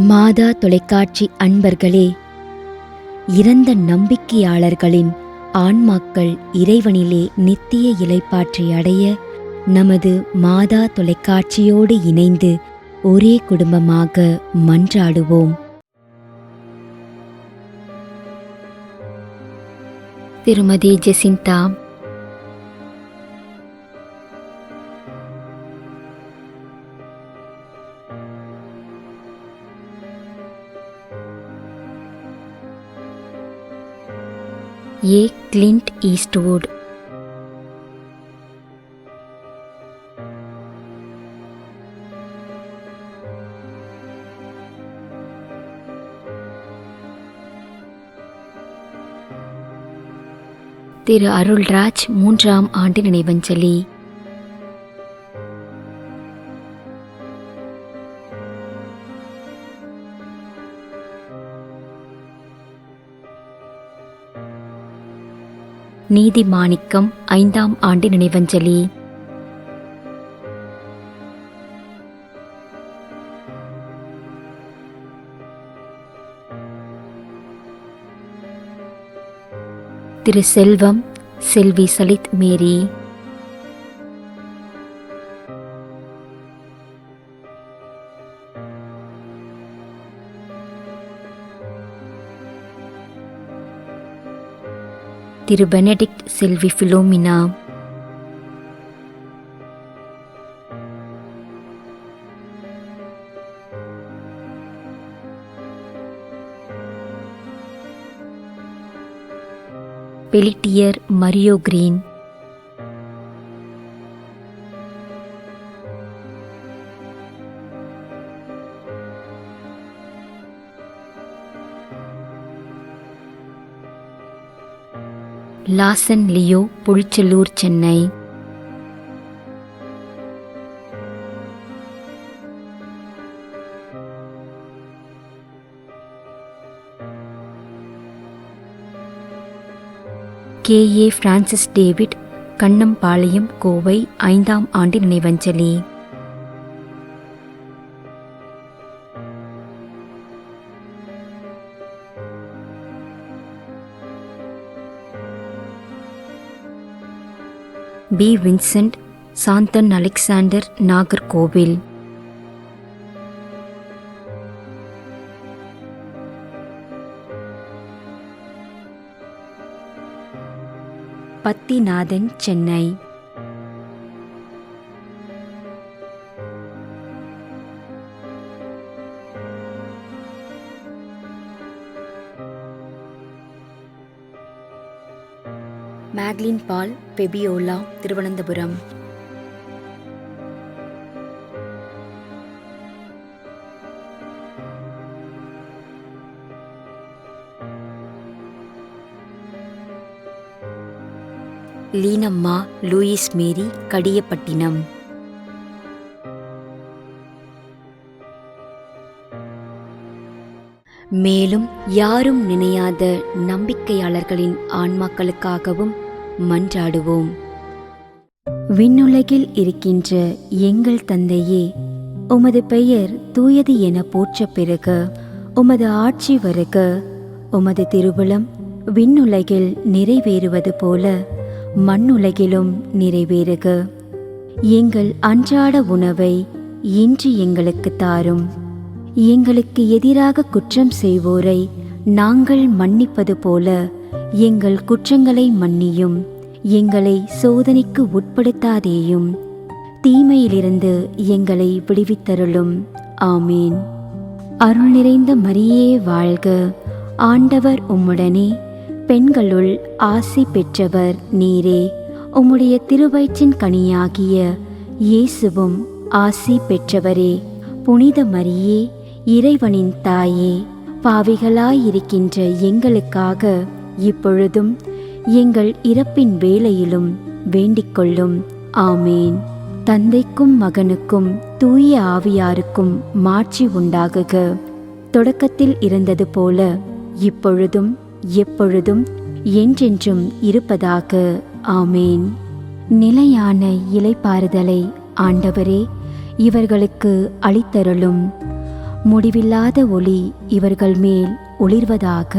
மாதா தொலைக்காட்சி அன்பர்களே, இறந்த நம்பிக்கையாளர்களின் ஆன்மாக்கள் இறைவனிலே நித்திய இளைப்பாற்றி அடைய நமது மாதா தொலைக்காட்சியோடு இணைந்து ஒரே குடும்பமாக மன்றாடுவோம். திருமதி ஜெசிந்தா, ஏ. கிளின்ட் ஈஸ்ட்வுட், திரு அருள்ராஜ் 3ஆம் ஆண்டு நினைவஞ்சலி. நீதிமாணிக்கம் 5ஆம் ஆண்டு நினைவஞ்சலி. திரு செல்வம், செல்வி சலித் மேரி. திரு பெனடிக்ட், செல்வி Philomena. Pelletier Mario Green. Lawson Leo, Pulichalur, Chennai. K. A. Francis David, Kannampalayam, Kovai, 5ஆம் ஆண்டு நினைவஞ்சலி. P. Vincent, Santhan Alexander, Nagercoil. Pathinathan, Chennai. Macklin Paul, Fabiola, Thiruvananthapuram. Leenamma, Louis Mary, Kadiyapattinam. மேலும் யாரும் நினையாத நம்பிக்கையாளர்களின் ஆன்மாக்களுக்காகவும் மன்றாடுவோம். விண்ணுலகில் இருக்கின்ற எங்கள் தந்தையே, உமது பெயர் தூயது என போற்ற பெறுக. உமது ஆட்சி வருக. உமது திருவுளம் விண்ணுலகில் நிறைவேறுவது போல மண்ணுலகிலும் நிறைவேறுக. எங்கள் அன்றாட உணவை இன்று எங்களுக்கு தாரும். எங்களுக்கு எதிராக குற்றம் செய்வோரை நாங்கள் மன்னிப்பது போல எங்கள் குற்றங்களை மன்னியும். எங்களை சோதனைக்கு உட்படுத்தாதேயும், தீமையிலிருந்து எங்களை விடுவித்தருளும். ஆமீன். அருள் நிறைந்த மரியே வாழ்க, ஆண்டவர் உம்முடனே, பெண்களுள் ஆசி பெற்றவர் நீரே. உம்முடைய திருவயிற்றின் கனியாகிய இயேசுவும் ஆசி பெற்றவரே. புனித மரியே, இறைவனின் தாயே, பாவிகளாயிருக்கின்ற எங்களுக்காக இப்பொழுதும் எங்கள் இறப்பின் வேளையிலும் வேண்டிக்கொள்ளும். ஆமேன். தந்தைக்கும் மகனுக்கும் தூய ஆவியாருக்கும் மாட்சி உண்டாகுக. தொடக்கத்தில் இருந்தது போல இப்பொழுதும் எப்பொழுதும் என்றென்றும் இருப்பதாக. ஆமேன். நிலையான இளைப்பாறுதலை ஆண்டவரே இவர்களுக்கு அளித்தருளும். முடிவில்லாத ஒளி இவர்கள் மேல் ஒளிர்வதாக.